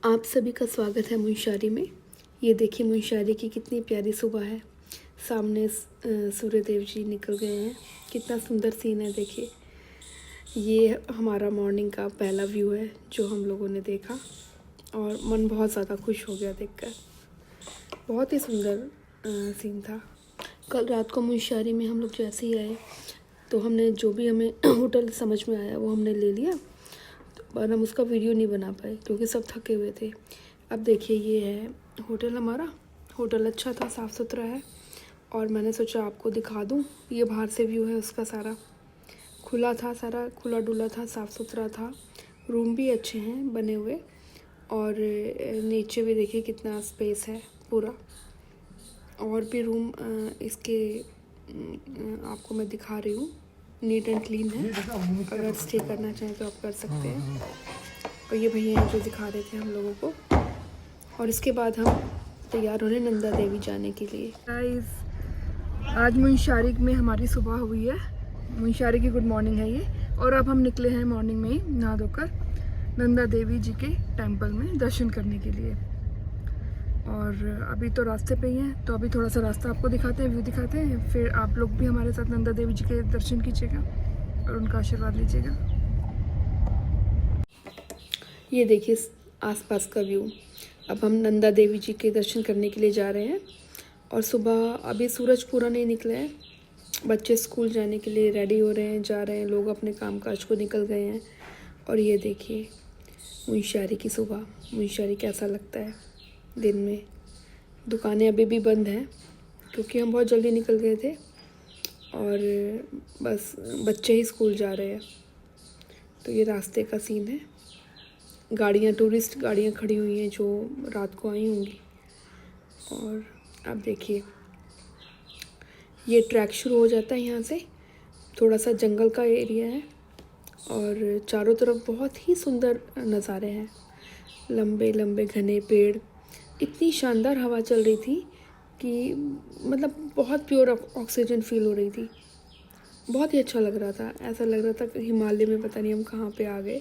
आप सभी का स्वागत है मुंशारी में। ये देखिए मुंशारी की कितनी प्यारी सुबह है। सामने सूर्य देव जी निकल गए हैं। कितना सुंदर सीन है देखिए। ये हमारा मॉर्निंग का पहला व्यू है जो हम लोगों ने देखा और मन बहुत ज़्यादा खुश हो गया देखकर। बहुत ही सुंदर सीन था। कल रात को मुंशारी में हम लोग जैसे ही आए तो हमने जो भी हमें होटल समझ में आया वो हमने ले लिया, पर हम उसका वीडियो नहीं बना पाए क्योंकि सब थके हुए थे। अब देखिए ये है होटल हमारा। होटल अच्छा था, साफ़ सुथरा है और मैंने सोचा आपको दिखा दूँ। ये बाहर से व्यू है उसका। सारा खुला था, सारा खुला डुला था, साफ़ सुथरा था। रूम भी अच्छे हैं बने हुए और नीचे भी देखिए कितना स्पेस है पूरा। और भी रूम इसके आपको मैं दिखा रही हूँ। नीट एंड क्लीन है। अगर स्टे करना चाहें तो आप कर सकते हैं। और ये भैया हैं जो दिखा रहे थे हम लोगों को। और इसके बाद हम तैयार होने नंदा देवी जाने के लिए। गाइस आज मुंशारी में हमारी सुबह हुई है। मुंशारी की गुड मॉर्निंग है ये। और अब हम निकले हैं मॉर्निंग में ही नहा धोकर नंदा देवी जी के टेम्पल में दर्शन करने के लिए। और अभी तो रास्ते पे ही हैं, तो अभी थोड़ा सा रास्ता आपको दिखाते हैं, व्यू दिखाते हैं, फिर आप लोग भी हमारे साथ नंदा देवी जी के दर्शन कीजिएगा और उनका आशीर्वाद लीजिएगा। ये देखिए आसपास का व्यू। अब हम नंदा देवी जी के दर्शन करने के लिए जा रहे हैं और सुबह अभी सूरज पूरा नहीं निकला है। बच्चे स्कूल जाने के लिए रेडी हो रहे हैं, जा रहे हैं, लोग अपने कामकाज को निकल गए हैं। और ये देखिए मुंशारी की सुबह। मुंशारी कैसा लगता है दिन में। दुकानें अभी भी बंद हैं क्योंकि हम बहुत जल्दी निकल गए थे और बस बच्चे ही स्कूल जा रहे हैं। तो ये रास्ते का सीन है। गाड़ियाँ, टूरिस्ट गाड़ियाँ खड़ी हुई हैं जो रात को आई होंगी। और अब देखिए ये ट्रैक शुरू हो जाता है यहाँ से। थोड़ा सा जंगल का एरिया है और चारों तरफ बहुत ही सुंदर नज़ारे हैं। लंबे लंबे घने पेड़। इतनी शानदार हवा चल रही थी कि मतलब बहुत प्योर ऑक्सीजन फील हो रही थी। बहुत ही अच्छा लग रहा था। ऐसा लग रहा था कि हिमालय में पता नहीं हम कहाँ पे आ गए।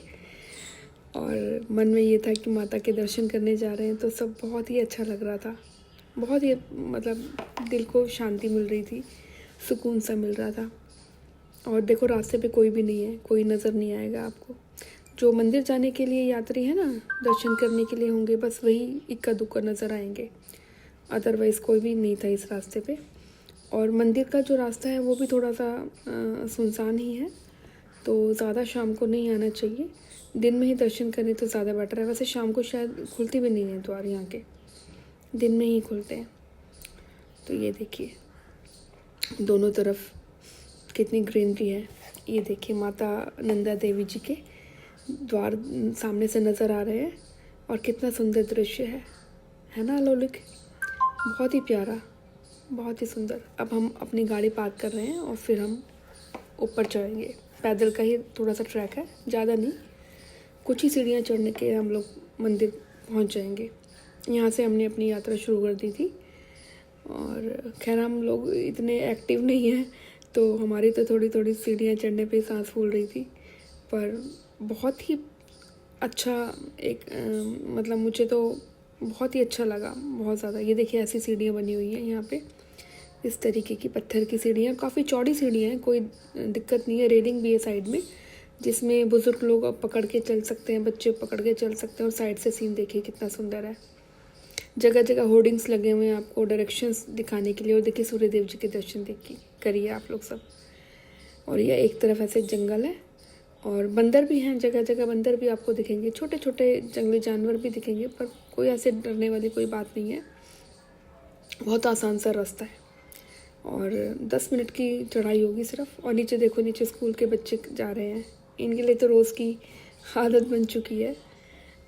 और मन में ये था कि माता के दर्शन करने जा रहे हैं, तो सब बहुत ही अच्छा लग रहा था। बहुत ही मतलब दिल को शांति मिल रही थी, सुकून सा मिल रहा था। और देखो रास्ते पे कोई भी नहीं है, कोई नज़र नहीं आएगा आपको। जो मंदिर जाने के लिए यात्री है ना, दर्शन करने के लिए होंगे, बस वही इक्का दुक्का नज़र आएंगे। अदरवाइज़ कोई भी नहीं था इस रास्ते पे। और मंदिर का जो रास्ता है वो भी थोड़ा सा सुनसान ही है, तो ज़्यादा शाम को नहीं आना चाहिए। दिन में ही दर्शन करें तो ज़्यादा बेटर है। वैसे शाम को शायद खुलती भी नहीं है द्वार यहाँ के, दिन में ही खुलते हैं। तो ये देखिए दोनों तरफ कितनी ग्रीनरी है। ये देखिए माता नंदा देवी जी के द्वार सामने से नज़र आ रहे हैं और कितना सुंदर दृश्य है ना लौलिक। बहुत ही प्यारा, बहुत ही सुंदर। अब हम अपनी गाड़ी पार्क कर रहे हैं और फिर हम ऊपर चढ़ेंगे। पैदल का ही थोड़ा सा ट्रैक है, ज़्यादा नहीं। कुछ ही सीढ़ियाँ चढ़ने के हम लोग मंदिर पहुंच जाएंगे। यहाँ से हमने अपनी यात्रा शुरू कर दी थी। और खैर हम लोग इतने एक्टिव नहीं हैं, तो हमारी तो थोड़ी थोड़ी सीढ़ियाँ चढ़ने पे सांस फूल रही थी। पर बहुत ही अच्छा एक मतलब मुझे तो बहुत ही अच्छा लगा, बहुत ज़्यादा। ये देखिए ऐसी सीढ़ियाँ बनी हुई हैं यहाँ पे, इस तरीके की पत्थर की सीढ़ियाँ। काफ़ी चौड़ी सीढ़ियाँ हैं, कोई दिक्कत नहीं है। रेलिंग भी है साइड में जिसमें बुज़ुर्ग लोग अब पकड़ के चल सकते हैं, बच्चे पकड़ के चल सकते हैं। और साइड से सीन देखिए कितना सुंदर है। जगह जगह होर्डिंग्स लगे हुए हैं आपको डायरेक्शंस दिखाने के लिए। और देखिए सूर्य देव जी के दर्शन देखिए करिए आप लोग सब। और यह एक तरफ ऐसे जंगल है और बंदर भी हैं, जगह जगह बंदर भी आपको दिखेंगे। छोटे छोटे जंगली जानवर भी दिखेंगे, पर कोई ऐसे डरने वाली कोई बात नहीं है। बहुत आसान सा रास्ता है और 10 मिनट की चढ़ाई होगी सिर्फ। और नीचे देखो, नीचे स्कूल के बच्चे जा रहे हैं। इनके लिए तो रोज़ की आदत बन चुकी है,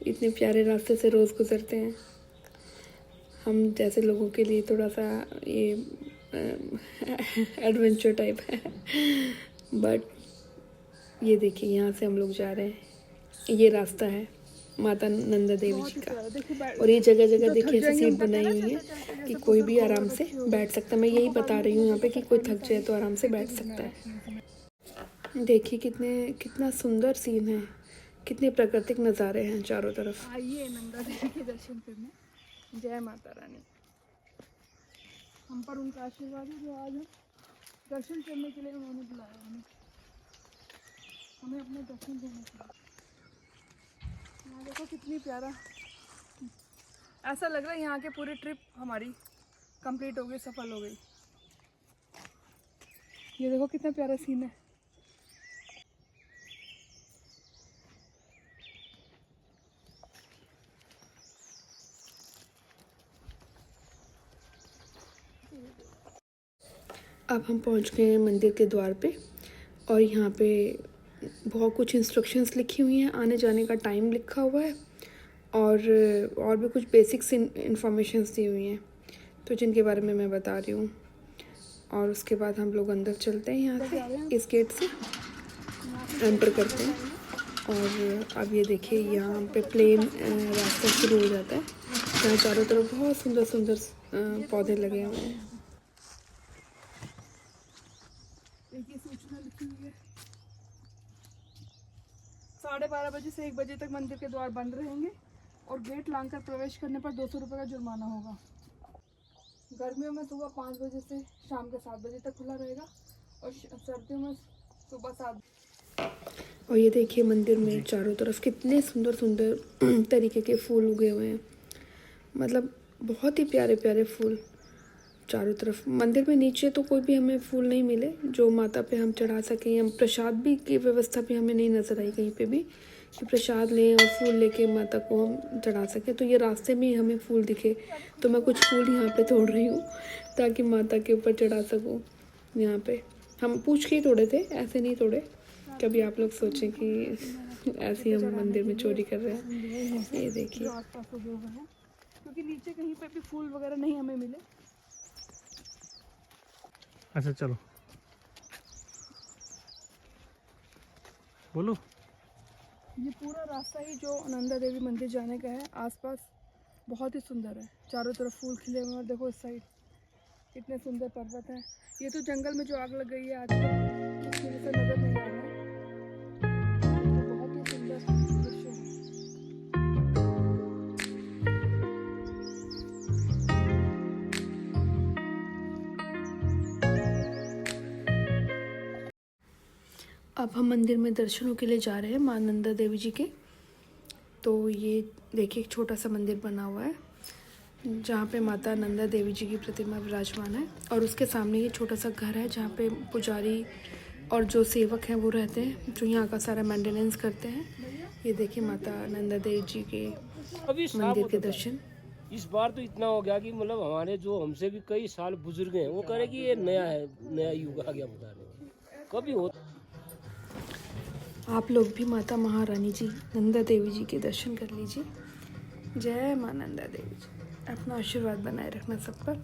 इतने प्यारे रास्ते से रोज़ गुजरते हैं। हम जैसे लोगों के लिए थोड़ा सा ये एडवेंचर टाइप है। बट ये देखिए यहाँ से हम लोग जा रहे हैं। ये रास्ता है माता नंदा देवी जी का। और ये जगह जगह देखिए ऐसी सीट बनाई हुई है कि कोई भी आराम से बैठ सकता है। मैं यही बता रही हूँ यहाँ पे कि कोई थक जाए तो आराम से बैठ सकता है। देखिए कितना सुंदर सीन है। कितने प्राकृतिक नज़ारे हैं चारों तरफ। आइए नंदा देवी के दर्शन करने। जय माता रानी। हम पर उनका आशीर्वाद है जो आज हम दर्शन करने के लिए उन्होंने बुलाया हमें अपने दर्शन देने के लिए। यहाँ देखो कितनी प्यारा, ऐसा लग रहा है यहाँ के पूरी ट्रिप हमारी कंप्लीट हो गई, सफल हो गई। ये देखो कितना प्यारा सीन है। अब हम पहुंच गए हैं मंदिर के द्वार पे और यहाँ पे बहुत कुछ इंस्ट्रक्शंस लिखी हुई हैं, आने जाने का टाइम लिखा हुआ है और भी कुछ बेसिक्स इंफॉर्मेशंस दी हुई हैं तो जिनके बारे में मैं बता रही हूँ। और उसके बाद हम लोग अंदर चलते हैं यहाँ से, इस गेट से एंटर करते हैं। और अब ये देखिए यहाँ पे प्लेन रास्ता शुरू हो जाता है, यहाँ चारों तरफ बहुत सुंदर सुंदर पौधे लगे हुए हैं। देखिए सूचना लिखी हुई है 12:30 बजे से 1 बजे तक मंदिर के द्वार बंद रहेंगे और गेट लांघकर प्रवेश करने पर 200 रुपये का जुर्माना होगा। गर्मियों में सुबह 5 बजे से शाम के 7 बजे तक खुला रहेगा और सर्दियों में सुबह 7। और ये देखिए मंदिर में चारों तरफ कितने सुंदर सुंदर तरीके के फूल उगे हुए हैं, मतलब बहुत ही प्यारे प्यारे फूल चारों तरफ। मंदिर में नीचे तो कोई भी हमें फूल नहीं मिले जो माता पे हम चढ़ा सकें, हम प्रसाद भी की व्यवस्था भी हमें नहीं नज़र आई कहीं पे भी कि प्रसाद लें और फूल लेके माता को हम चढ़ा सकें। तो ये रास्ते में ही हमें फूल दिखे तो मैं कुछ फूल यहाँ पे तोड़ रही हूँ ताकि माता के ऊपर चढ़ा सकूँ। यहाँ पे हम पूछ के ही तोड़े थे, ऐसे नहीं तोड़े, कभी आप लोग सोचें कि ऐसे ही हम मंदिर में चोरी कर रहे हैं। ये देखिए क्योंकि नीचे कहीं पे भी फूल वगैरह नहीं हमें मिले। अच्छा चलो बोलो। ये पूरा रास्ता ही जो नंदा देवी मंदिर जाने का है, आसपास बहुत ही सुंदर है, चारों तरफ फूल खिले हुए हैं। और देखो इस साइड कितने सुंदर पर्वत हैं। ये तो जंगल में जो आग लग गई है आजकल उसकी वजह से नजर नहीं आ रहा है, तो बहुत ही सुंदर दृश्य है। अब हम मंदिर में दर्शनों के लिए जा रहे हैं माँ नंदा देवी जी के। तो ये देखिए एक छोटा सा मंदिर बना हुआ है जहाँ पे माता नंदा देवी जी की प्रतिमा विराजमान है और उसके सामने ये छोटा सा घर है जहाँ पे पुजारी और जो सेवक हैं वो रहते हैं, जो यहाँ का सारा मेंटेनेंस करते हैं। ये देखिए माता नंदा देवी जी के मंदिर के दर्शन। इस बार तो इतना हो गया कि मतलब हमारे जो हमसे भी कई साल बुजुर्ग हैं वो कह रहे कि ये नया है, नया युग आ गया बता रहे कभी हो। आप लोग भी माता महारानी जी नंदा देवी जी के दर्शन कर लीजिए। जय माँ नंदा देवी जी, अपना आशीर्वाद बनाए रखना सब पर।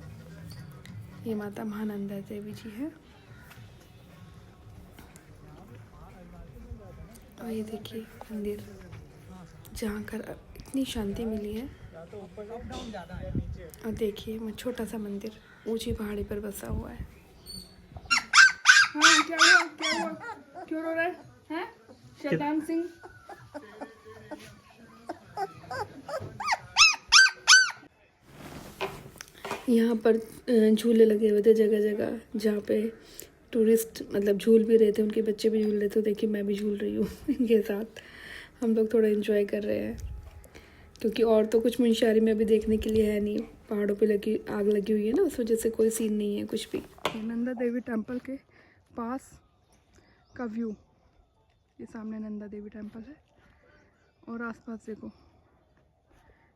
ये माता महानंदा देवी जी है और ये देखिए मंदिर जहाँ कर इतनी शांति मिली है। और देखिए मैं छोटा सा मंदिर ऊंची पहाड़ी पर बसा हुआ है। हाँ क्या हुआ क्या हुआ, क्यों रो रहा है हैं? शैतान सिंह। यहाँ पर झूले लगे हुए थे जगह जगह जहाँ पे टूरिस्ट मतलब झूल भी रहे थे, उनके बच्चे भी झूल रहे थे। देखिए मैं भी झूल रही हूँ इनके साथ, हम लोग थोड़ा एंजॉय कर रहे हैं क्योंकि और तो कुछ मुंशियारी में अभी देखने के लिए है नहीं, पहाड़ों पे आग लगी हुई है ना, उस वजह से कोई सीन नहीं है कुछ भी। नंदा देवी टेम्पल के पास का व्यू, ये सामने नंदा देवी टेम्पल है और आसपास देखो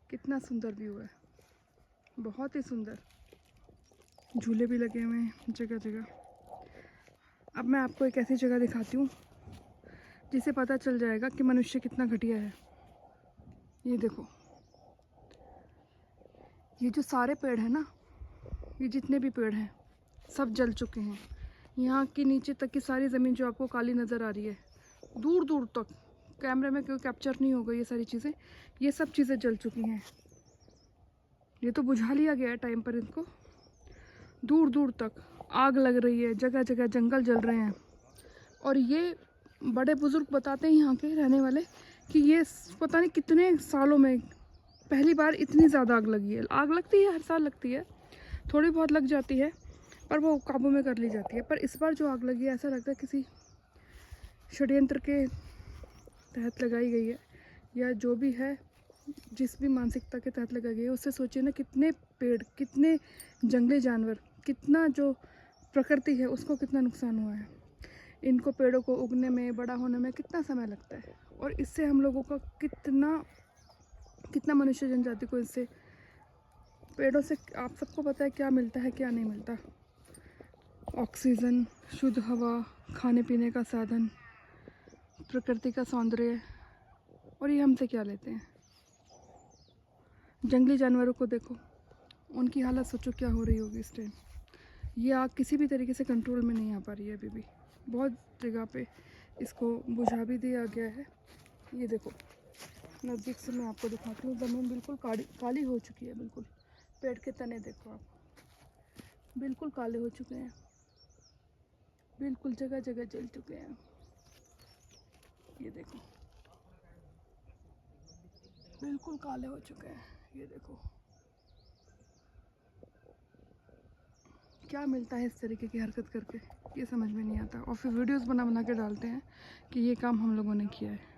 कितना सुंदर व्यू है, बहुत ही सुंदर। झूले भी लगे हुए हैं जगह जगह। अब मैं आपको एक ऐसी जगह दिखाती हूँ जिसे पता चल जाएगा कि मनुष्य कितना घटिया है। ये देखो, ये जो सारे पेड़ हैं ना, ये जितने भी पेड़ हैं सब जल चुके हैं। यहाँ के नीचे तक की सारी ज़मीन जो आपको काली नज़र आ रही है, दूर दूर तक, कैमरे में क्यों कैप्चर नहीं होगा ये सारी चीज़ें, ये सब चीज़ें जल चुकी हैं। ये तो बुझा लिया गया है टाइम पर इनको। दूर दूर तक आग लग रही है, जगह जगह जंगल जल रहे हैं। और ये बड़े बुजुर्ग बताते हैं यहाँ के रहने वाले कि ये पता नहीं कितने सालों में पहली बार इतनी ज़्यादा आग लगी है। आग लगती है, हर साल लगती है, थोड़ी बहुत लग जाती है पर वो काबू में कर ली जाती है। पर इस बार जो आग लगी है ऐसा लगता है किसी षड्यंत्र के तहत लगाई गई है, या जो भी है, जिस भी मानसिकता के तहत लगाई गई है। उससे सोचिए ना, कितने पेड़, कितने जंगली जानवर, कितना जो प्रकृति है उसको कितना नुकसान हुआ है। इनको पेड़ों को उगने में, बड़ा होने में कितना समय लगता है, और इससे हम लोगों का कितना मनुष्य जनजाति को इससे, पेड़ों से आप सबको पता है क्या मिलता है क्या नहीं मिलता। ऑक्सीजन, शुद्ध हवा, खाने पीने का साधन, प्रकृति का सौंदर्य, और ये हमसे क्या लेते हैं। जंगली जानवरों को देखो, उनकी हालत सोचो क्या हो रही होगी इस टाइम। ये आग किसी भी तरीके से कंट्रोल में नहीं आ पा रही है अभी भी। बहुत जगह पे इसको बुझा भी दिया गया है। ये देखो, नज़दीक से मैं आपको दिखाती हूँ। ज़मीन बिल्कुल काली हो चुकी है, बिल्कुल। पेड़ के तने देखो आप, बिल्कुल काले हो चुके हैं, बिल्कुल जगह जगह जल चुके हैं। ये देखो, बिल्कुल काले हो चुके हैं। ये देखो, क्या मिलता है इस तरीके की हरकत करके, ये समझ में नहीं आता। और फिर वीडियोस बना बना के डालते हैं कि ये काम हम लोगों ने किया है।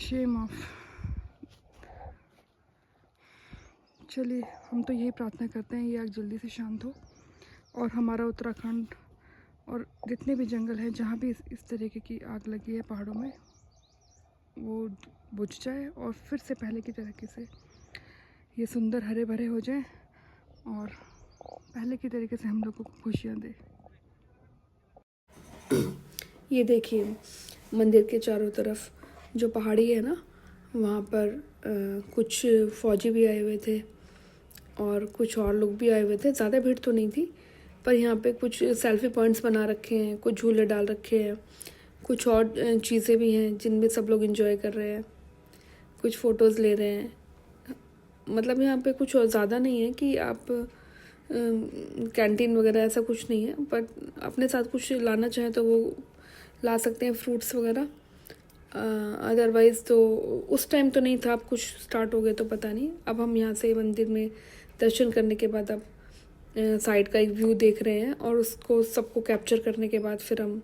Shame of. चलिए, हम तो यही प्रार्थना करते हैं ये आग जल्दी से शांत हो, और हमारा उत्तराखंड और जितने भी जंगल हैं जहाँ भी इस तरीके की आग लगी है पहाड़ों में, वो बुझ जाए और फिर से पहले की तरीके से ये सुंदर हरे भरे हो जाए, और पहले की तरीके से हम लोगों को खुशियाँ दे। ये देखिए, मंदिर के चारों तरफ जो पहाड़ी है ना, वहाँ पर कुछ फौजी भी आए हुए थे और कुछ और लोग भी आए हुए थे। ज़्यादा भीड़ तो नहीं थी, पर यहाँ पे कुछ सेल्फी पॉइंट्स बना रखे हैं, कुछ झूले डाल रखे हैं, कुछ और चीज़ें भी हैं जिनमें सब लोग एंजॉय कर रहे हैं, कुछ फ़ोटोज़ ले रहे हैं। मतलब यहाँ पे कुछ और ज़्यादा नहीं है कि आप कैंटीन वगैरह ऐसा कुछ नहीं है, बट अपने साथ कुछ लाना चाहें तो वो ला सकते हैं, फ्रूट्स वगैरह। अदरवाइज़ तो उस टाइम तो नहीं था, अब कुछ स्टार्ट हो गए तो पता नहीं। अब हम यहाँ से मंदिर में दर्शन करने के बाद अब साइड का एक व्यू देख रहे हैं, और उसको सबको कैप्चर करने के बाद फिर हम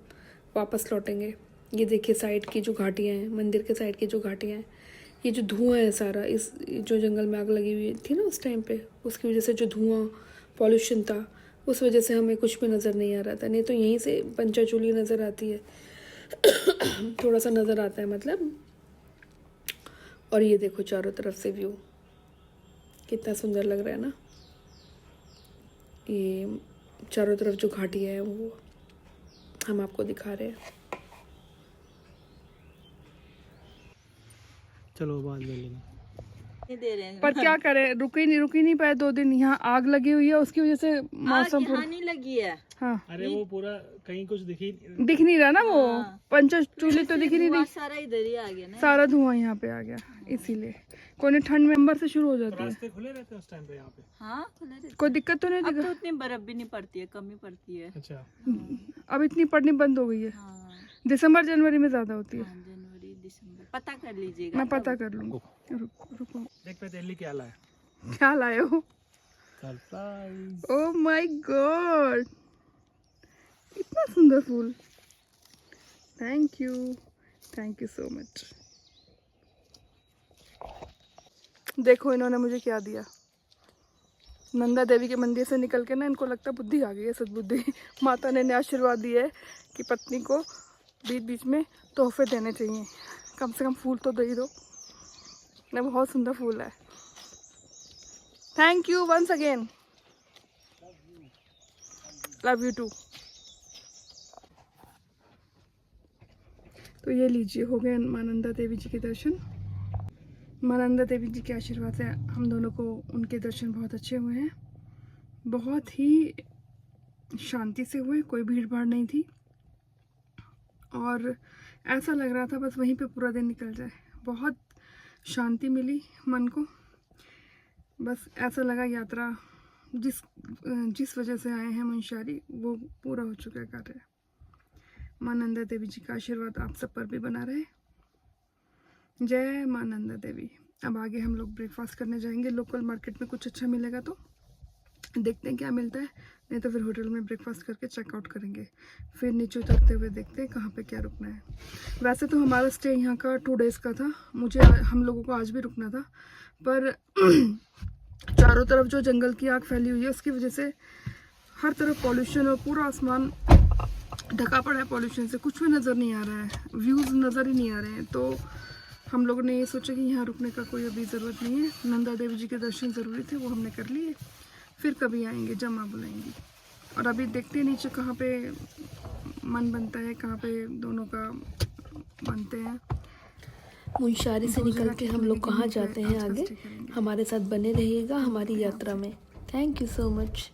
वापस लौटेंगे। ये देखिए, साइड की जो घाटियाँ हैं, मंदिर के साइड की जो घाटियाँ हैं, ये जो धुआं है सारा, इस जो जंगल में आग लगी हुई थी ना उस टाइम पे, उसकी वजह से जो धुआं, पॉल्यूशन था, उस वजह से हमें कुछ भी नज़र नहीं आ रहा था। नहीं तो यहीं से पंचाचूली नज़र आती है, थोड़ा सा नज़र आता है मतलब। और ये देखो चारों तरफ से व्यू कितना सुंदर लग रहा है ना। ये चारों तरफ जो घाटियाँ है वो हम आपको दिखा रहे हैं। चलो बाद में लेंगे। नहीं दे रहे हैं। पर क्या करें, रुक ही नहीं पाए 2 दिन। यहाँ आग लगी हुई है, उसकी वजह से मौसम पूरा, नहीं लगी है। हाँ, अरे वो पूरा कहीं कुछ दिख नहीं रहा ना, वो पंचाचूली तो दिख ही नहीं रही, सारा इधर ही आ गया ना। सारा धुआं यहाँ पे आ गया। इसीलिए कोई ठंड नवंबर से शुरू हो जाती है। रास्ते खुले रहते हैं उस टाइम पे यहाँ पे। हाँ, खुले रहते। कोई दिक्कत तो नहीं अब दिखा। तो उतनी बर्फ भी नहीं पड़ती है, कम ही पड़ती है। अच्छा, अब इतनी पड़नी बंद हो गई है। हाँ, दिसंबर जनवरी में ज्यादा होती है। हाँ, जनवरी दिसंबर पता कर लीजिएगा। मैं पता कर लूँगी। रुको, देख पे दिल्ली क्या लाया। क्या लाए हो? सरप्राइज। ओह माय गॉड, इतना सुंदर फूल। Thank you so much. देखो इन्होंने मुझे क्या दिया। नंदा देवी के मंदिर से निकल के ना इनको लगता बुद्धि आ गई है, सद्बुद्धि। माता ने आशीर्वाद दिया है कि पत्नी को बीच बीच में तोहफे देने चाहिए, कम से कम फूल तो दे ही दो। ना, बहुत सुंदर फूल है। Thank you once again, love you too. तो ये लीजिए, हो गए माँ नंदा देवी जी के दर्शन। माँ नंदा देवी जी के आशीर्वाद से हम दोनों को उनके दर्शन बहुत अच्छे हुए हैं। बहुत ही शांति से हुए, कोई भीड़ भाड़ नहीं थी, और ऐसा लग रहा था बस वहीं पे पूरा दिन निकल जाए। बहुत शांति मिली मन को। बस ऐसा लगा यात्रा जिस वजह से आए हैं मुंशियारी, वो पूरा हो चुका है कार्य। माँ नंदा देवी जी का आशीर्वाद आप सब पर भी बना रहे। जय माँ नंदा देवी। अब आगे हम लोग ब्रेकफास्ट करने जाएंगे। लोकल मार्केट में कुछ अच्छा मिलेगा तो देखते हैं क्या मिलता है, नहीं तो फिर होटल में ब्रेकफास्ट करके चेकआउट करेंगे। फिर नीचे उतरते हुए देखते हैं कहाँ पे क्या रुकना है। वैसे तो हमारा स्टे यहाँ का 2 डेज़ का था, हम लोगों को आज भी रुकना था, पर चारों तरफ जो जंगल की आग फैली हुई है उसकी वजह से हर तरफ पॉल्यूशन और पूरा आसमान ढका पड़ा है पॉल्यूशन से, कुछ भी नज़र नहीं आ रहा है, व्यूज़ नज़र ही नहीं आ रहे हैं। तो हम लोगों ने ये सोचा कि यहाँ रुकने का कोई अभी ज़रूरत नहीं है। नंदा देवी जी के दर्शन ज़रूरी थे, वो हमने कर लिए, फिर कभी आएंगे जब माँ बुलाएंगी। और अभी देखते हैं नीचे कहाँ पे मन बनता है, कहाँ पे दोनों का बनते हैं। मुंशारी से दो निकल जगह के की हम लोग लेकिन कहाँ फिर जाते हैं आज का आगे, स्टे करेंगे। हमारे साथ बने रहिएगा हमारी यात्रा में। Thank you so much.